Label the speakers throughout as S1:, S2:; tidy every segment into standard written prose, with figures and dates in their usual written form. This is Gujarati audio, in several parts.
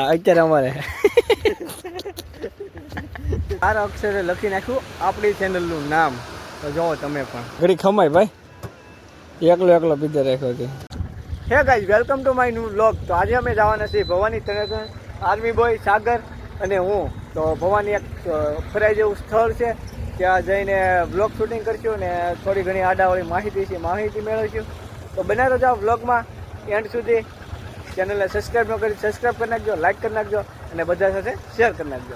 S1: અત્યારે અમારે ચાર અક્ષરે લખી નાખ્યું આપણી ચેનલનું નામ. તો જોવો તમે પણ ઘડી ખમાય ભાઈ, એકલો પીધે રાખ્યો છે. Hey guys, welcome to my new vlog. તો આજે અમે જવાના છીએ ભવાની તને આર્મી બોય સાગર અને હું. તો ભવાની એક ફરાઈ જેવું સ્થળ છે, ત્યાં જઈને વ્લોગ શૂટિંગ કરશું ને થોડી ઘણી આડાવાળી માહિતી મેળવીશું. તો બનાવી જાઓ વ્લોગમાં એન્ડ સુધી. ચેનલને સબસ્ક્રાઈબ ન કરી સબસ્ક્રાઈબ કરી નાખજો, લાઈક કરી નાખજો અને બધા સાથે શેર કરી નાખજો.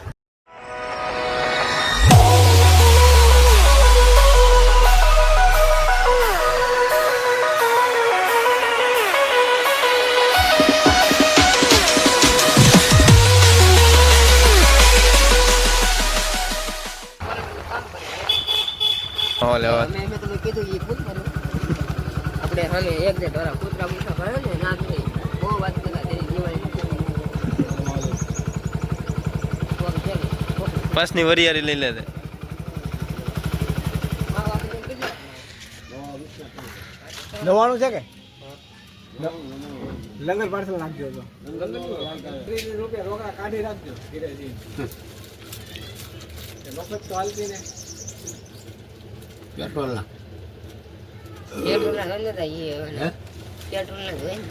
S2: મેં તમને કીધું એ પૂછ આપણે સામે એક જે ઢોરા કૂતરા મૂઠા ભરે ને ના થઈ બહુ વાત કરતા તેની દિવાળી
S3: પાસની વરિયારી લઈ લે.
S1: નવાણું છે કે લંગર પાર્સલ નાખજો. તો રૂપિયા રોકડા કાઢી રાખજો. મફત તો હાલતી ને
S2: પેટ્રોલ ના પેટ્રોલ ના જોઈએ.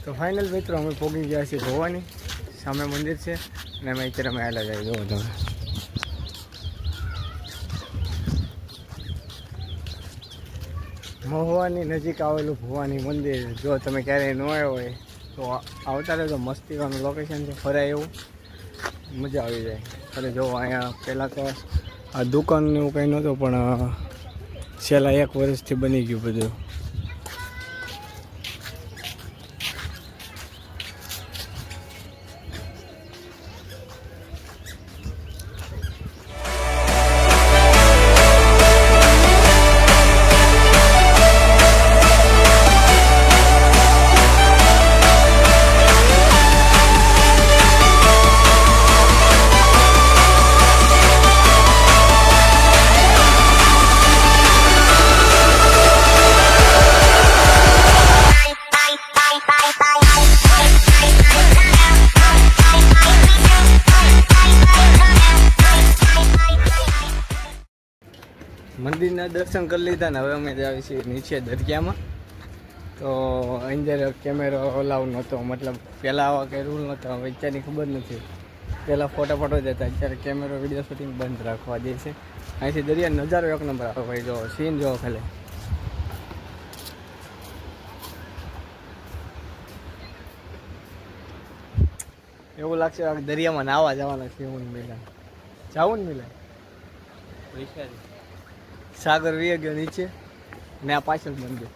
S1: તો ફાઇનલ મિત્રો અમે પહોંચી ગયા છીએ ભવાની. સામે મંદિર છે અને અમે અત્યારે અમે આવેલા જાય. જોવો તમે મહુવાની નજીક આવેલું ભવાની મંદિર. જો તમે ક્યારેય ન આવ્યો હોય તો આવતા રહેજો. મસ્તીવાનું લોકેશન છે, ફરાય એવું, મજા આવી જાય. અને જો અહીંયા પહેલાં તો આ દુકાન ને એવું કંઈ નહોતું, પણ છેલ્લા 1 વર્ષથી બની ગયું બધું. મંદિરના દર્શન કરી લીધા ને હવે અમે જાવી છીએ નીચે દરિયામાં. તો અંદર કેમેરો અલાઉ નહોતો, મતલબ પહેલાં આવા કંઈ રૂલ નહોતો. હવે અત્યારની ખબર નથી. પહેલાં ફોટો જતા, અત્યારે કેમેરો વિડીયો શૂટિંગ બંધ રાખવા દે છે. અહીંથી દરિયા નજારો 1 નંબર આવે ભાઈ. જો સીન જોવો ખાલી. એવું લાગશે દરિયામાં નાવા જવાના છે. હું મિલાન જાવું ને મિલાન સાગર વી ગયો નીચે ને આ પાછળ મંદિર.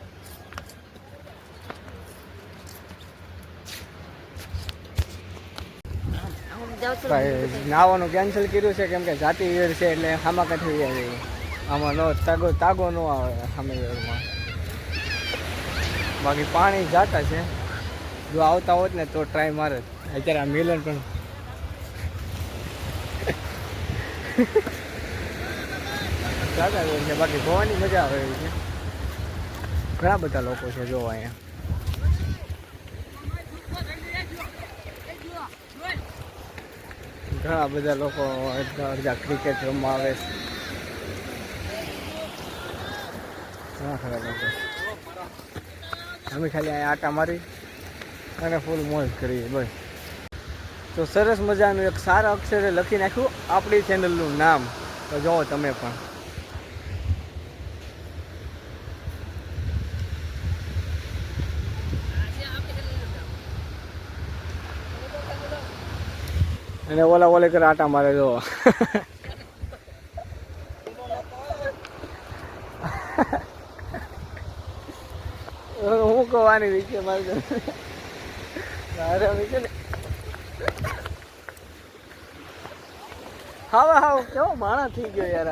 S1: નાવાનું કેન્સલ કર્યું છે કેમ કે જાતિ વેર છે, એટલે હામા કાઠી જાય. આમાં નો તાગો ન આવે સામે વેરમાં. બાકી પાણી જાતા છે. જો આવતા હોત ને તો ટ્રાય મારે. અત્યારે આ મિલન પણ જાતા હોય છે, બાકી જોવાની મજા આવે એવી છે. ઘણા બધા લોકો છે જોવા અહીંયા. ઘણા બધા લોકો અડધા ક્રિકેટ રમવા આવે છે. ઘણા ખરા લોકો. અમે ખાલી અહીંયા આટા મારી અને ફૂલ મોજ કરીએ બસ. તો સરસ મજાનું એક સારા અક્ષરે લખી નાખ્યું આપણી ચેનલનું નામ. તો જુઓ તમે પણ. અને ઓલા ઓલે કરે આટા મારે જો. હું કહેવાની રીતે મારે છે ને હા કેવો માણસ થઈ ગયો યાર.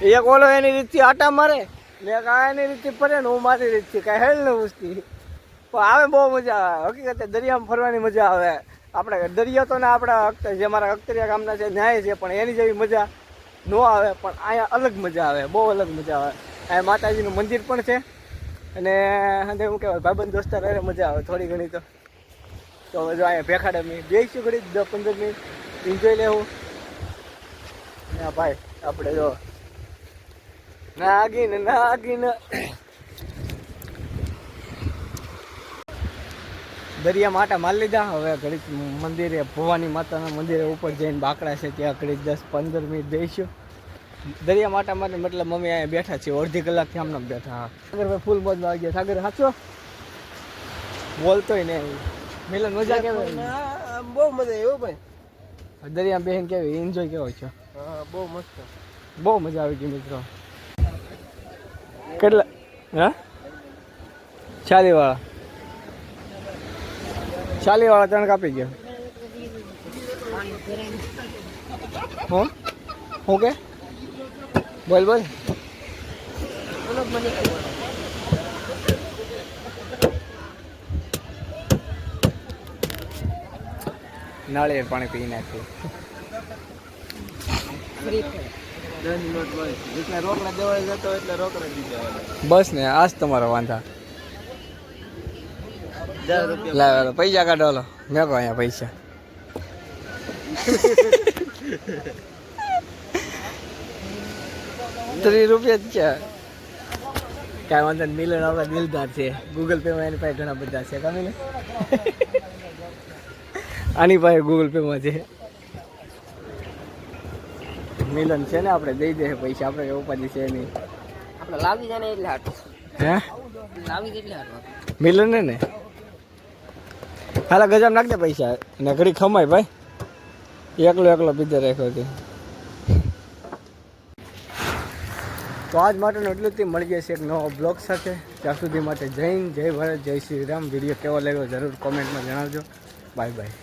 S1: એક ઓલો એની રીતથી આટા મારે ને એક આ એની રીતથી ફરે ને હું મારી રીતથી કાંઈ હેલ ન પૂછતી. પણ આવે બહુ મજા આવે. હકીકતે દરિયામાં ફરવાની મજા આવે. આપણે દરિયો તો ને આપણા જે મારા અખતરિયા ગામના છે ન્યાય છે, પણ એની જેવી મજા ન આવે. પણ અહીંયા અલગ મજા આવે, બહુ અલગ મજા આવે. અહીંયા માતાજીનું મંદિર પણ છે અને શું કહેવાય ભાઈબંધ દોસ્તાર રહે મજા આવે થોડી ઘણી. તો હવે જો અહીંયા ભેખાડે મેં બેસીશું ઘડી 10-15 મિનિટ એન્જોય લેવું. ના ભાઈ આપણે જો નાગીને દરિયા માટા મારી લીધા. હવે ઘડીક મંદિરે ભવાની માતાના મંદિરે ઉપર જઈને બાકડા છે ત્યાં ઘડીક 10-15 મિનિટ બેસીશું. દરિયા માટા માટે મતલબ મમ્મી અહીંયા બેઠા છીએ, અડધી કલાકથી આમને બેઠા. હા સાગરભાઈ ફૂલ મોજમાં આવી ગયા. સાગર સાચો બોલતોય ને મિલન મજા કેવાય?
S2: બહુ મજા આવ્યો ભાઈ.
S1: દરિયા બેન કેવી એન્જોય કેવો છે?
S2: હા બહુ મસ્ત,
S1: બહુ મજા આવી ગઈ મિત્રો. કેટલા હા 40 વાળા 3 કાપી ગયા. હું કે બોલ નાળિયેર પાણી પી નાખ્યું.
S2: રોકડા દેવાય જતો એટલે રોકડા દીધા.
S1: બસ ને આજ તમારો વાંધા.
S2: 10 રૂપિયા
S1: લાવ પૈસા કાઢો. હાલો મેં કહો અહીંયા પૈસા. ₹30 જ છે. કાંઈ વાંધો નહીં. મિલન આપણા દિલદાર છે. ગૂગલ પેમાં એની પાસે ઘણા બધા છે. કાં મિલન? આની પાસે ગૂગલ પેમાં છે. મિલન છે ને આપણે દઈ દે પૈસા. આપણે કઈ ઉપાધિ છે નહીં.
S2: આપણે લાવી જાય ને એટલે હાટ.
S1: હે
S2: લાવી દે એટલે હાટ.
S1: મિલન ને હાલા ગજામ નાખ દે પૈસા અને ઘડી ખમાય ભાઈ. એકલો પીધે રાખ્યો હતી. તો આજ માટેનું એટલું જ. મળી જશે એક નવો બ્લોગ સાથે. ત્યાં સુધી માટે જય હિન્દ, જય ભારત, જય શ્રી રામ. વિડીયો કેવો લાગ્યો જરૂર કોમેન્ટમાં જણાવજો. Bye bye.